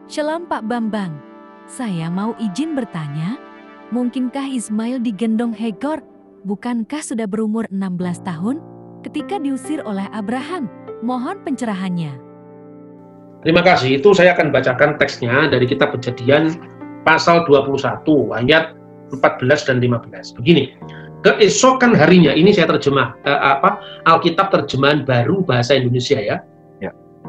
Shalom Pak Bambang, saya mau izin bertanya, mungkinkah Ismail digendong Hagar, bukankah sudah berumur 16 tahun ketika diusir oleh Abraham? Mohon pencerahannya. Terima kasih, itu saya akan bacakan teksnya dari kitab Kejadian pasal 21 ayat 14 dan 15. Begini, keesokan harinya, ini saya terjemah Alkitab terjemahan baru bahasa Indonesia ya.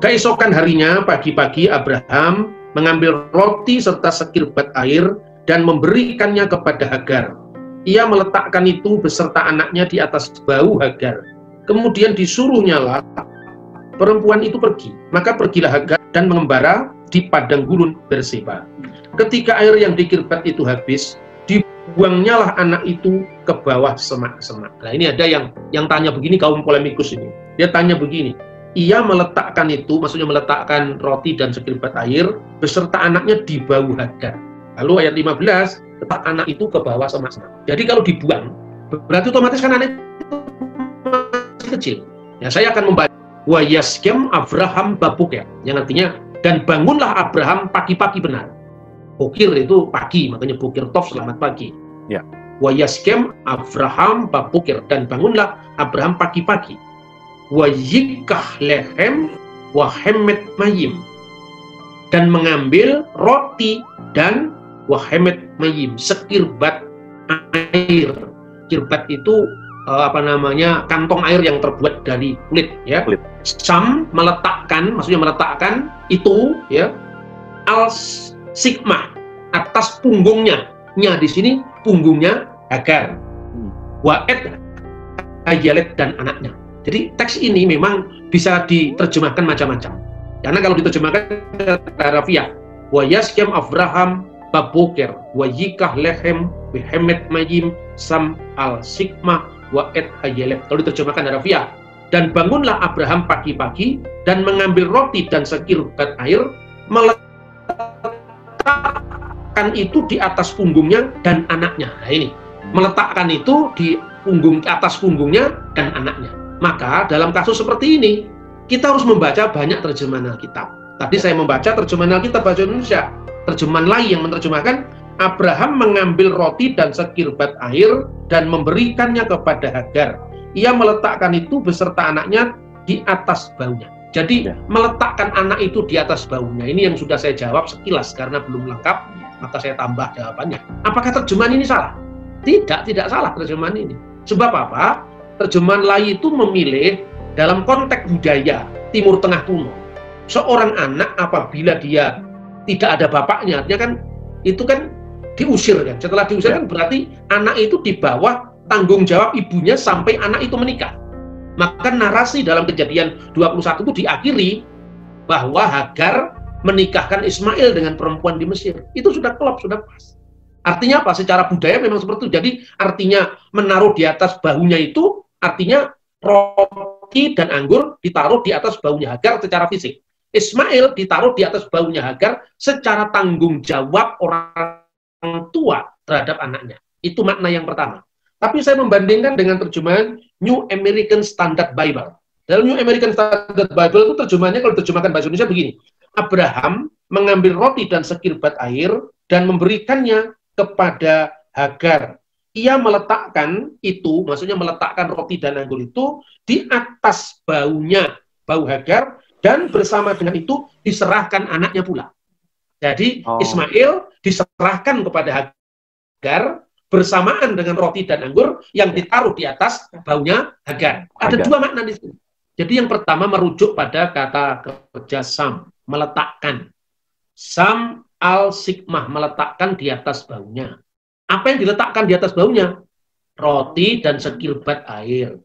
Keesokan harinya pagi-pagi Abraham mengambil roti serta sekirbat air dan memberikannya kepada Hagar. Ia meletakkan itu beserta anaknya di atas bahu Hagar. Kemudian disuruhnyalah perempuan itu pergi. Maka pergilah Hagar dan mengembara di padang gurun Berseba. Ketika air yang dikirbat itu habis, dibuangnyalah anak itu ke bawah semak-semak. Nah, ini ada yang tanya begini, kaum polemikus ini. Dia tanya begini, ia meletakkan itu, maksudnya meletakkan roti dan sekirbat air beserta anaknya di bahu Hagar. Lalu ayat 15, letak anak itu ke bawah semak-semak. Jadi kalau dibuang, berarti otomatis kan anak itu masih kecil. Ya, saya akan membaca wa yaskem Abraham babuk ya, yang artinya dan bangunlah Abraham pagi-pagi benar. Bokir itu pagi, makanya bokir tov, selamat pagi. Ya. Wa yaskem Abraham babukir, dan bangunlah Abraham pagi-pagi. Wa yikah lehem wa hemet mayim, dan mengambil roti dan wa hemet mayim, sekirbat air. Kirbat itu kantong air yang terbuat dari kulit ya. Sam meletakkan, maksudnya meletakkan itu ya, al sikmah, atas punggungnya. Nya di sini punggungnya Hagar. Wa'ed Hayalet dan anaknya. Jadi teks ini memang bisa diterjemahkan macam-macam. Karena kalau diterjemahkan harafiah, wa yaskem Abraham baboker, wa yikah lehem bihemet mayim sam al sikmah wa et hayelet. Kalau diterjemahkan harafiah, dan bangunlah Abraham pagi-pagi dan mengambil roti dan sekirbat air, meletakkan itu di atas punggungnya dan anaknya. Nah ini, meletakkan itu di atas punggungnya dan anaknya. Maka dalam kasus seperti ini, kita harus membaca banyak terjemahan Alkitab. Tadi saya membaca terjemahan Alkitab bahasa Indonesia. Terjemahan lain yang menerjemahkan, Abraham mengambil roti dan sekirbat air dan memberikannya kepada Hagar. Ia meletakkan itu beserta anaknya di atas bahunya. Jadi meletakkan anak itu di atas bahunya. Ini yang sudah saya jawab sekilas karena belum lengkap, maka saya tambah jawabannya. Apakah terjemahan ini salah? Tidak salah terjemahan ini. Sebab apa? Terjemahan lain itu memilih dalam konteks budaya Timur Tengah kuno. Seorang anak apabila dia tidak ada bapaknya, artinya kan itu kan diusir kan. Setelah diusir kan berarti anak itu di bawah tanggung jawab ibunya sampai anak itu menikah. Maka narasi dalam Kejadian 21 itu diakhiri bahwa Hagar menikahkan Ismail dengan perempuan di Mesir. Itu sudah klop, sudah pas. Artinya apa? Secara budaya memang seperti itu. Jadi artinya menaruh di atas bahunya itu artinya roti dan anggur ditaruh di atas bahunya Hagar secara fisik. Ismail ditaruh di atas bahunya Hagar secara tanggung jawab orang tua terhadap anaknya. Itu makna yang pertama. Tapi saya membandingkan dengan terjemahan New American Standard Bible. Dalam New American Standard Bible itu terjemahannya, kalau terjemahkan bahasa Indonesia begini. Abraham mengambil roti dan sekirbat air dan memberikannya kepada Hagar. Ia meletakkan itu, maksudnya meletakkan roti dan anggur itu di atas bahunya, bahu Hagar, dan bersama dengan itu diserahkan anaknya pula. Jadi Ismail diserahkan kepada Hagar bersamaan dengan roti dan anggur yang ditaruh di atas bahunya Hagar. Ada dua makna di sini. Jadi yang pertama merujuk pada kata kerja sam, meletakkan. Sam al-sikmah, meletakkan di atas bahunya. Apa yang diletakkan di atas bahunya? Roti dan sekirbat air.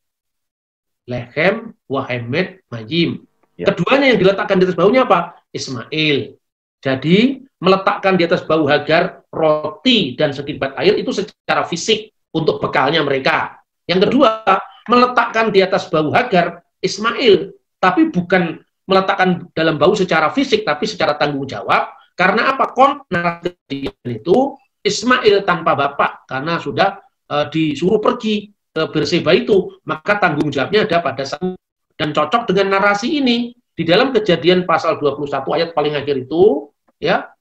Lehem, wahemet, majim. Keduanya yang diletakkan di atas bahunya apa? Ismail. Jadi meletakkan di atas bahu Hagar roti dan sekirbat air itu secara fisik untuk bekalnya mereka. Yang kedua, meletakkan di atas bahu Hagar Ismail, tapi bukan meletakkan dalam bahu secara fisik, tapi secara tanggung jawab. Karena apa? Konteks itu Ismail tanpa bapak, karena sudah disuruh pergi ke Berseba itu, maka tanggung jawabnya ada pada sang. Dan cocok dengan narasi ini di dalam Kejadian pasal 21 ayat paling akhir itu, ya,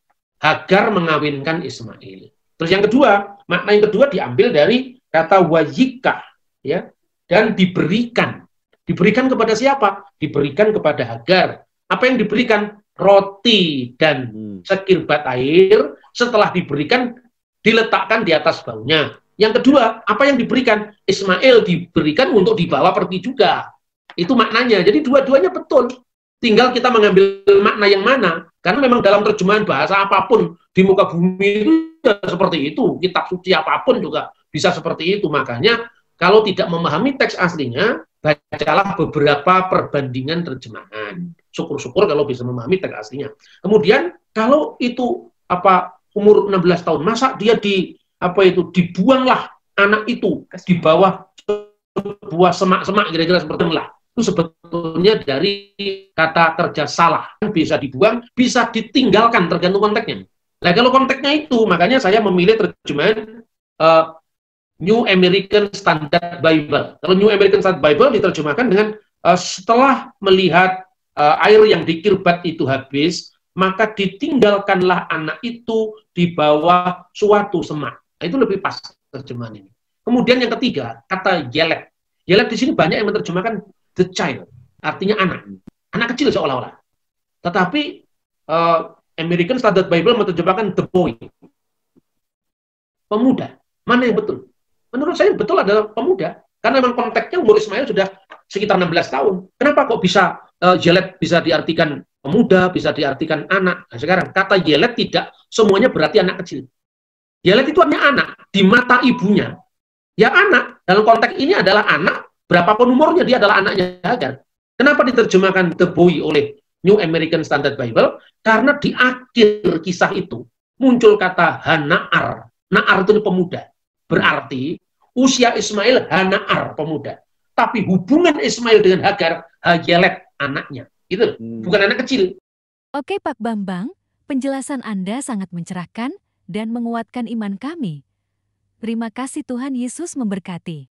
Hagar mengawinkan Ismail. Terus yang kedua, makna yang kedua diambil dari kata wayikah, ya, dan diberikan. Diberikan kepada siapa? Diberikan kepada Hagar. Apa yang diberikan? Roti dan sekirbat air. Setelah diberikan, diletakkan di atas baunya. Yang kedua, apa yang diberikan? Ismail diberikan untuk dibawa pergi juga. Itu maknanya. Jadi dua-duanya betul. Tinggal kita mengambil makna yang mana. Karena memang dalam terjemahan bahasa apapun di muka bumi itu ya seperti itu. Kitab suci apapun juga bisa seperti itu. Makanya kalau tidak memahami teks aslinya, bacalah beberapa perbandingan terjemahan. Syukur-syukur kalau bisa memahami teks aslinya. Kemudian kalau itu umur 16 tahun, masa dia dibuanglah anak itu di bawah sebuah semak-semak, kira-kira seperti itulah. Itu sebetulnya dari kata kerja salah. Bisa dibuang, bisa ditinggalkan, tergantung konteksnya. Nah, kalau konteksnya itu, makanya saya memilih terjemahan New American Standard Bible. Kalau New American Standard Bible diterjemahkan dengan setelah melihat air yang dikirbat itu habis, maka ditinggalkanlah anak itu di bawah suatu semak. Nah, itu lebih pas terjemahan ini. Kemudian yang ketiga, kata yelet. Yelet di sini banyak yang menerjemahkan the child, artinya anak kecil seolah-olah. Tetapi American Standard Bible menerjemahkan the boy, pemuda. Mana yang betul? Menurut saya betul adalah pemuda, karena memang konteksnya umur Ismail sudah sekitar 16 tahun. Kenapa kok bisa yelet bisa diartikan pemuda, bisa diartikan anak? Nah, sekarang kata yelet tidak semuanya berarti anak kecil. Yelet itu artinya anak di mata ibunya. Ya anak, dalam konteks ini adalah anak, berapapun umurnya dia adalah anaknya Hagar. Kenapa diterjemahkan the boy oleh New American Standard Bible? Karena di akhir kisah itu muncul kata Hana'ar. Na'ar itu pemuda. Berarti usia Ismail Hana'ar, pemuda. Tapi hubungan Ismail dengan Hagar, Hayelet, anaknya. Itu bukan anak kecil. Oke Pak Bambang, penjelasan Anda sangat mencerahkan dan menguatkan iman kami. Terima kasih, Tuhan Yesus memberkati.